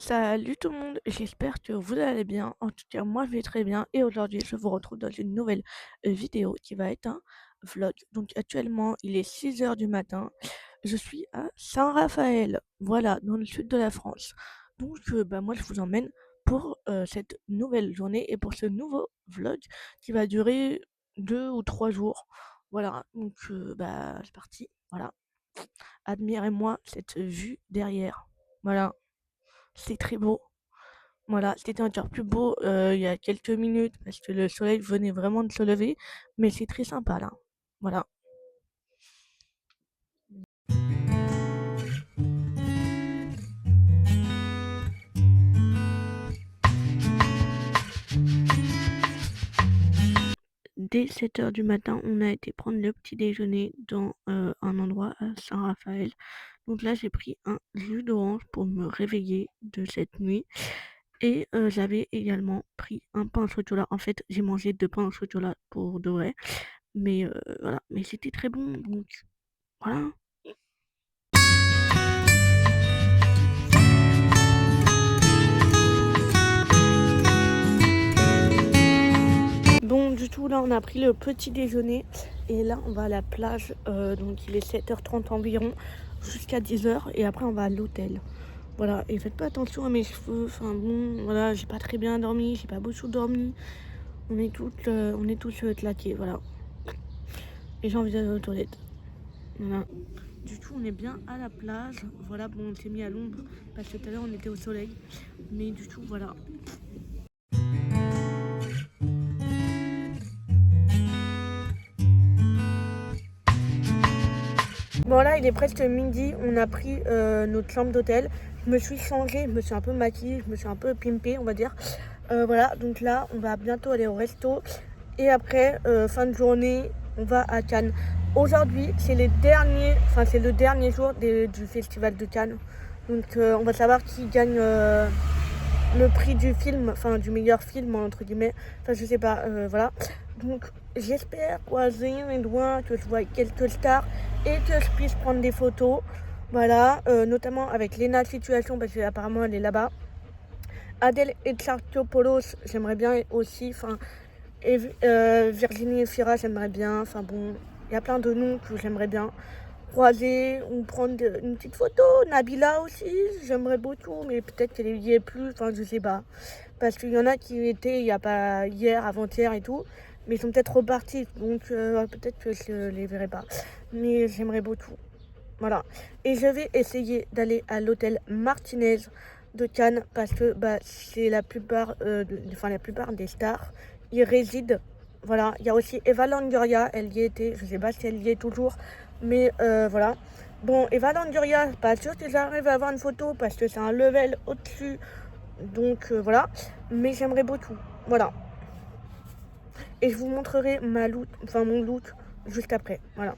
Salut tout le monde, j'espère que vous allez bien. En tout cas, moi je vais très bien et aujourd'hui je vous retrouve dans une nouvelle vidéo qui va être un vlog. Donc actuellement il est 6 heures du matin, je suis à Saint-Raphaël, voilà, dans le sud de la France. Donc moi je vous emmène pour cette nouvelle journée et pour ce nouveau vlog qui va durer 2 ou 3 jours. Voilà, c'est parti, voilà. Admirez-moi cette vue derrière, voilà. C'est très beau. Voilà, c'était encore plus beau il y a quelques minutes parce que le soleil venait vraiment de se lever, mais c'est très sympa là. Voilà. Dès 7 heures du matin, on a été prendre le petit déjeuner dans un endroit à Saint-Raphaël. Donc là, j'ai pris un jus d'orange pour me réveiller de cette nuit. Et j'avais également pris un pain au chocolat. En fait, j'ai mangé 2 pains au chocolat pour de vrai. Mais voilà, mais c'était très bon, donc voilà. Bon, du tout, là, on a pris le petit déjeuner et là, on va à la plage. Donc, il est 7h30 environ, jusqu'à 10 heures. Et après, on va à l'hôtel. Voilà, et faites pas attention à mes cheveux. Enfin, bon, voilà, j'ai pas très bien dormi, j'ai pas beaucoup dormi. On est tous claqués, voilà. Et j'ai envie d'aller aux toilettes. Voilà. Du coup, on est bien à la plage. Voilà, bon, on s'est mis à l'ombre parce que tout à l'heure, on était au soleil. Mais du tout, voilà. Bon là il est presque midi, on a pris notre chambre d'hôtel. Je me suis changée, je me suis un peu maquillée, je me suis un peu pimpée on va dire. Voilà, donc là on va bientôt aller au resto. Et après, fin de journée, on va à Cannes. Aujourd'hui c'est le dernier jour du festival de Cannes. Donc on va savoir qui gagne le prix du film, enfin du meilleur film entre guillemets. Enfin je sais pas, voilà. Donc j'espère croiser les doigts que je vois quelques stars et que je puisse prendre des photos. Voilà, notamment avec Lena Situation parce qu'apparemment elle est là-bas. Adèle Exarchopoulos, j'aimerais bien aussi. Enfin, et Virginie Efira, j'aimerais bien. Enfin bon, il y a plein de noms que j'aimerais bien croiser ou prendre une petite photo. Nabila aussi, j'aimerais beaucoup, mais peut-être qu'elle y est plus. Enfin, je sais pas. Parce qu'il y en a qui étaient il y a pas hier, avant-hier et tout, mais ils sont peut-être repartis, donc peut-être que je les verrai pas. Mais j'aimerais beaucoup. Voilà. Et je vais essayer d'aller à l'hôtel Martinez de Cannes parce que c'est la plupart des stars y résident. Voilà. Il y a aussi Eva Longoria, elle y était, je sais pas si elle y est toujours, mais voilà. Bon, Eva Longoria, pas sûr que j'arrive à avoir une photo parce que c'est un level au-dessus, donc voilà. Mais j'aimerais beaucoup. Voilà. Et je vous montrerai mon look juste après. Voilà.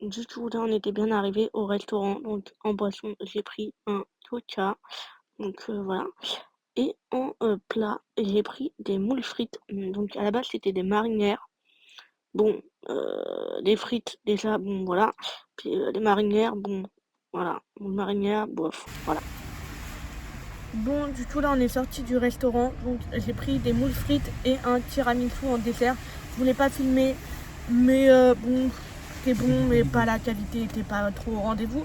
Du tout, là, on était bien arrivé au restaurant. Donc, en boisson, j'ai pris un coca. Donc, voilà. Et en plat, j'ai pris des moules frites. Donc, à la base, c'était des marinières. Bon, des frites, déjà, bon, voilà. Puis, des marinières, bon, voilà. Moules marinières, bof, voilà. Bon, du tout, là, on est sorti du restaurant. Donc, j'ai pris des moules frites et un tiramisu en dessert. Je voulais pas filmer, mais bon, c'était bon, mais pas la qualité n'était pas trop au rendez-vous.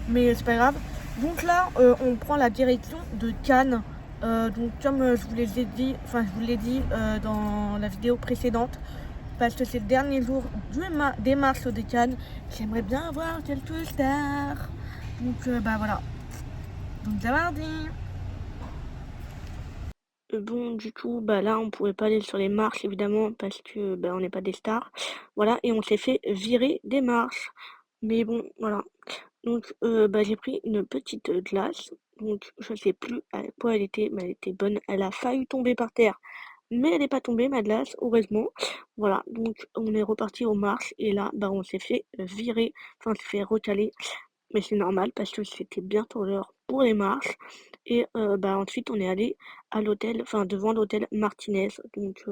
Mais c'est pas grave. Donc là, on prend la direction de Cannes. Donc, comme je vous l'ai dit dans la vidéo précédente, parce que c'est le dernier jour des marches de Cannes. J'aimerais bien avoir quelques stars. Donc, voilà. Donc, c'est parti. Bon, du coup, là, on pouvait pas aller sur les marches, évidemment, parce que, on n'est pas des stars. Voilà, et on s'est fait virer des marches. Mais bon, voilà. Donc, j'ai pris une petite glace. Donc, je sais plus à quoi elle était, mais elle était bonne. Elle a failli tomber par terre, mais elle n'est pas tombée, ma glace, heureusement. Voilà, donc on est reparti aux marches, et là, on s'est fait virer, enfin, on s'est fait recaler. Mais c'est normal parce que c'était bientôt l'heure pour les marches. Et ensuite, on est allé à l'hôtel, enfin devant l'hôtel Martinez. Donc,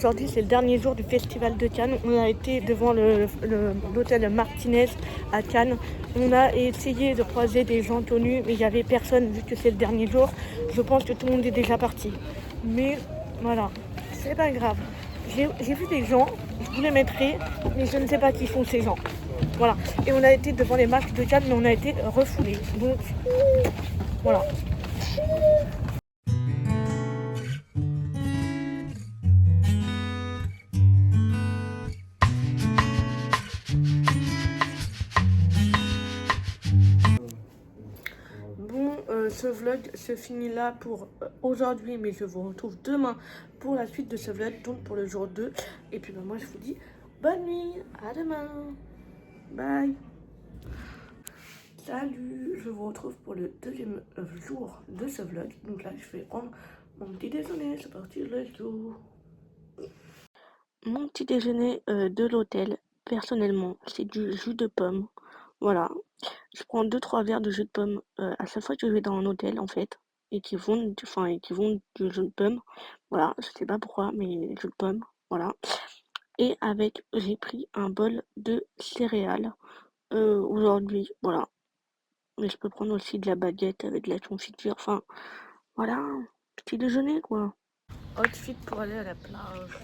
aujourd'hui c'est le dernier jour du festival de Cannes. On a été devant l'hôtel Martinez à Cannes. On a essayé de croiser des gens connus, mais il n'y avait personne vu que c'est le dernier jour. Je pense que tout le monde est déjà parti. Mais voilà, c'est pas grave. J'ai vu des gens, je vous les mettrai, mais je ne sais pas qui sont ces gens. Voilà. Et on a été devant les marches de Cannes, mais on a été refoulés. Donc voilà. Bon, ce vlog se finit là pour aujourd'hui, mais je vous retrouve demain pour la suite de ce vlog, donc pour le jour 2. Et puis moi je vous dis bonne nuit, à demain, bye. Salut, je vous retrouve pour le deuxième jour de ce vlog. Donc là je vais prendre mon petit déjeuner, c'est parti, let's go. Mon petit déjeuner de l'hôtel, personnellement, c'est du jus de pomme. Voilà, je prends 2-3 verres de jus de pomme à chaque fois que je vais dans un hôtel en fait, et qui vont du jus de pomme. Voilà, je sais pas pourquoi, mais jus de pomme, voilà. Et avec, j'ai pris un bol de céréales aujourd'hui, voilà. Mais je peux prendre aussi de la baguette avec de la confiture, enfin, voilà, petit déjeuner quoi. Outfit pour aller à la plage.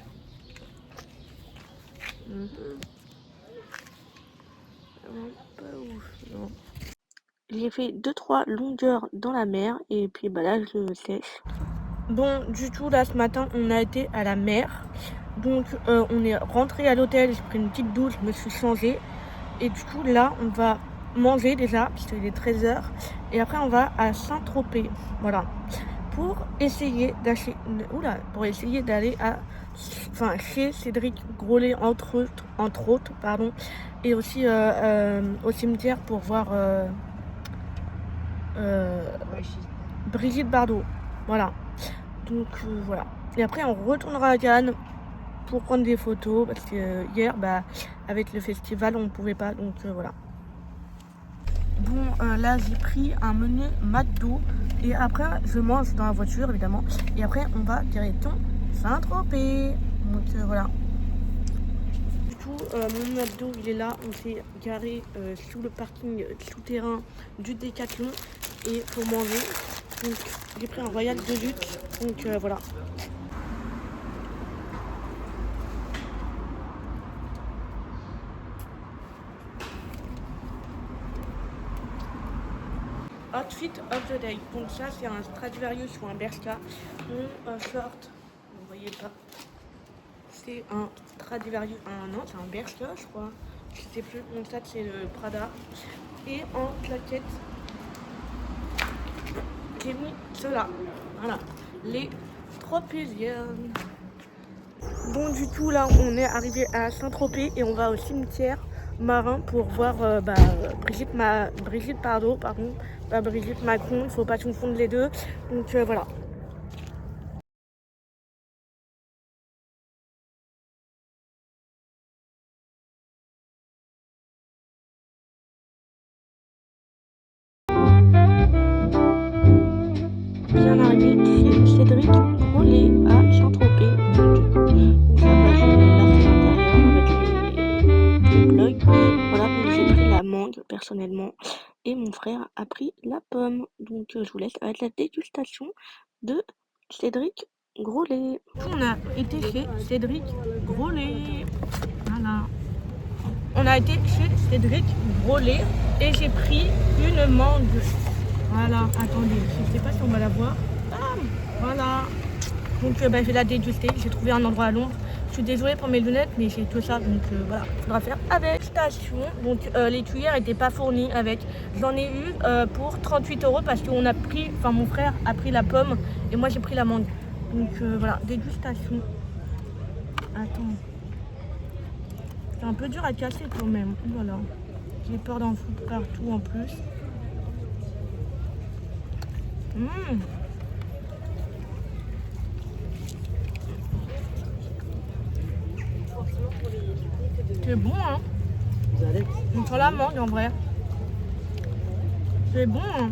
Pas ouf, non. J'ai fait 2-3 longueurs dans la mer et puis bah là je sèche. Bon, du tout, là ce matin on a été à la mer. Donc on est rentré à l'hôtel, j'ai pris une petite douche, je me suis changée. Et du coup là on va manger déjà, puisqu'il est 13h. Et après on va à Saint-Tropez, voilà. Pour essayer d'aller chez Cédric Grolet entre autres, pardon. Et aussi au cimetière pour voir Brigitte Bardot, voilà. Donc voilà. Et après on retournera à Cannes pour prendre des photos parce que hier avec le festival on ne pouvait pas, donc voilà. Bon là j'ai pris un menu McDo et après je mange dans la voiture évidemment et après on va direction Saint-Tropez, donc voilà. Du coup mon McDo il est là, on s'est garé sous le parking souterrain du Décathlon et pour manger. Donc j'ai pris un Royal de luxe, donc voilà. Outfit of the day. Donc ça c'est un Stradivarius ou un Bershka. Mon short, vous voyez pas. C'est un Stradivarius, non c'est un Bershka je crois. Je sais plus, mon sac c'est le Prada. Et en plaquette, j'ai mis cela. Voilà, les Tropéziennes. Bon du coup là on est arrivé à Saint-Tropez et on va au cimetière marin pour voir Brigitte Macron, il faut pas confondre les deux, donc voilà. Bien arrivé chez Cédric Grolet à Saint-Tropez, donc ça va jouer l'arche intérieur avec les blogs. Voilà, donc j'ai pris la mangue personnellement et mon frère a pris la pomme, donc je vous laisse avec la dégustation de Cédric Grolet. On a été chez Cédric Grolet, voilà. On a été chez Cédric Grolet et j'ai pris une mangue. Voilà, attendez, je sais pas si on va la voir. Ah, voilà. Donc je vais la déguster. J'ai trouvé un endroit à Londres. Je suis désolée pour mes lunettes, mais j'ai tout ça, donc voilà, il faudra faire avec. Station, donc les cuillères n'étaient pas fournies avec. J'en ai eu pour 38 € parce qu'on a pris, enfin mon frère a pris la pomme et moi j'ai pris la mangue. Donc voilà, dégustation. Attends. C'est un peu dur à casser quand même. Voilà. J'ai peur d'en foutre partout en plus. C'est bon hein. On sent la mangue en vrai. C'est bon hein.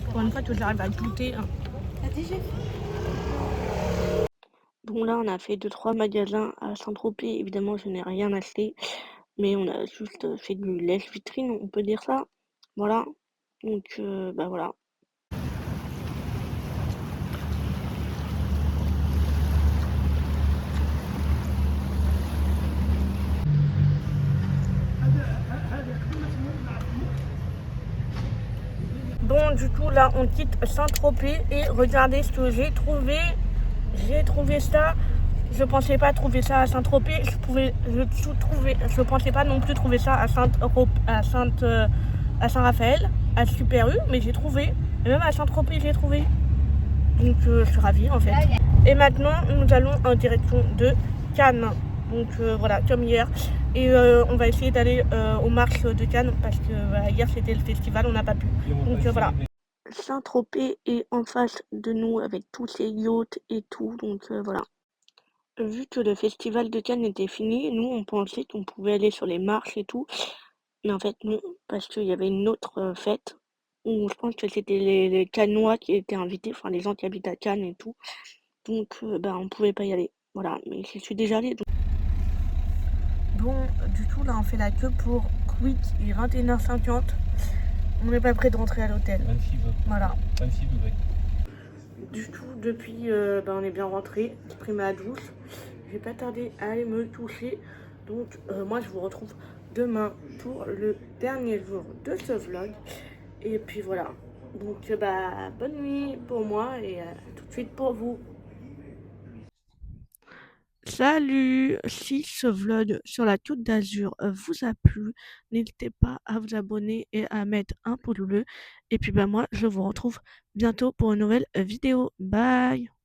Pour une fois que j'arrive à goûter. Hein. Bon là, on a fait deux trois magasins à Saint-Tropez. Évidemment, je n'ai rien acheté, mais on a juste fait du lèche-vitrine, on peut dire ça. Voilà. Donc, bah voilà. Bon, du coup, là, on quitte Saint-Tropez et regardez ce que j'ai trouvé. J'ai trouvé ça. Je pensais pas trouver ça à Saint-Tropez. Je pensais pas non plus trouver ça à Saint-Raphaël, à Super U, mais j'ai trouvé. Et même à Saint-Tropez, j'ai trouvé. Donc, je suis ravie en fait. Et maintenant, nous allons en direction de Cannes. Donc voilà, comme hier. Et on va essayer d'aller aux marches de Cannes parce que hier c'était le festival, on n'a pas pu. Donc voilà. Saint-Tropez est en face de nous avec tous ces yachts et tout. Donc voilà. Vu que le festival de Cannes était fini, nous on pensait qu'on pouvait aller sur les marches et tout. Mais en fait non, parce qu'il y avait une autre fête où je pense que c'était les Cannois qui étaient invités, enfin les gens qui habitent à Cannes et tout. Donc bah on pouvait pas y aller. Voilà, mais je suis déjà allée. Bon, du coup là on fait la queue pour Quick, il est 21h50. On n'est pas prêt de rentrer à l'hôtel. 26 degrés. Voilà. 26 degrés. Du coup, depuis, on est bien rentré. J'ai pris ma douche. Je vais pas tarder à aller me toucher. Donc, moi, je vous retrouve demain pour le dernier jour de ce vlog. Et puis voilà. Donc, bonne nuit pour moi et tout de suite pour vous. Salut! Si ce vlog sur la Côte d'Azur vous a plu, n'hésitez pas à vous abonner et à mettre un pouce bleu. Et puis moi, je vous retrouve bientôt pour une nouvelle vidéo. Bye!